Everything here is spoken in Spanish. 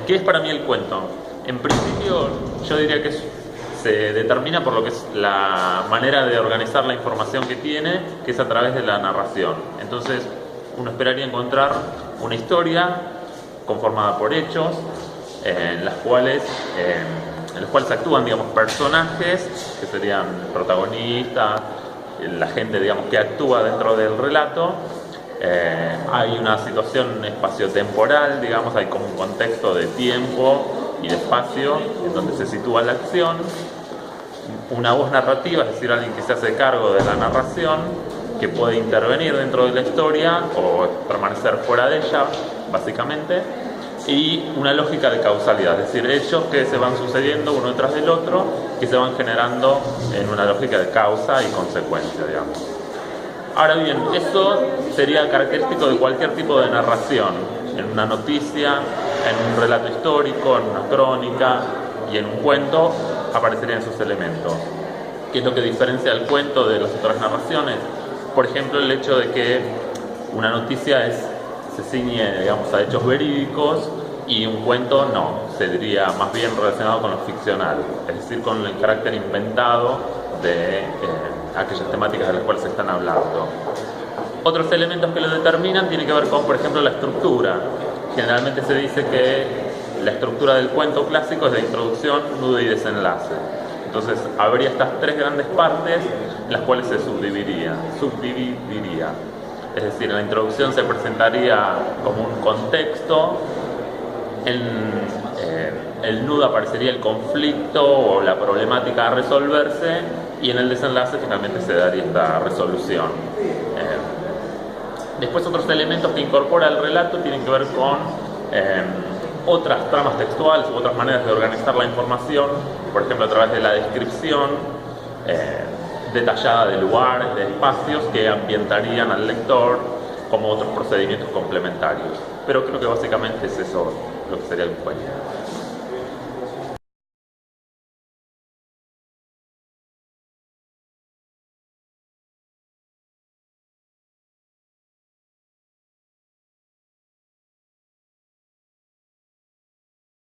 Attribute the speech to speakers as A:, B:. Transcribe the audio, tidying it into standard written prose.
A: ¿Qué es para mí el cuento? En principio, yo diría que se determina por lo que es la manera de organizar la información que tiene, que es a través de la narración. Entonces, uno esperaría encontrar una historia conformada por hechos, en los cuales actúan, digamos, personajes que serían protagonistas, la gente, digamos, que actúa dentro del relato. Hay una situación espaciotemporal, digamos, hay como un contexto de tiempo y de espacio en donde se sitúa la acción, una voz narrativa, es decir, alguien que se hace cargo de la narración, que puede intervenir dentro de la historia o permanecer fuera de ella, básicamente, y una lógica de causalidad, es decir, hechos que se van sucediendo uno detrás del otro, que se van generando en una lógica de causa y consecuencia, digamos. Ahora bien, eso sería característico de cualquier tipo de narración, en una noticia, en un relato histórico, en una crónica y en un cuento aparecerían esos elementos. ¿Qué es lo que diferencia el cuento de las otras narraciones? Por ejemplo, el hecho de que una noticia se ciñe, digamos, a hechos verídicos y un cuento no, se diría más bien relacionado con lo ficcional, es decir, con el carácter inventado de aquellas temáticas de las cuales se están hablando. Otros elementos que lo determinan tienen que ver con, por ejemplo, la estructura. Generalmente se dice que la estructura del cuento clásico es de introducción, nudo y desenlace. Entonces habría estas tres grandes partes en las cuales se subdividiría. Es decir, en la introducción se presentaría como un contexto, en el nudo aparecería el conflicto o la problemática a resolverse, y en el desenlace finalmente se daría esta resolución. Después, otros elementos que incorpora el relato tienen que ver con otras tramas textuales u otras maneras de organizar la información, por ejemplo a través de la descripción detallada de lugares, de espacios que ambientarían al lector, como otros procedimientos complementarios. Pero creo que básicamente es eso lo que sería el cuento.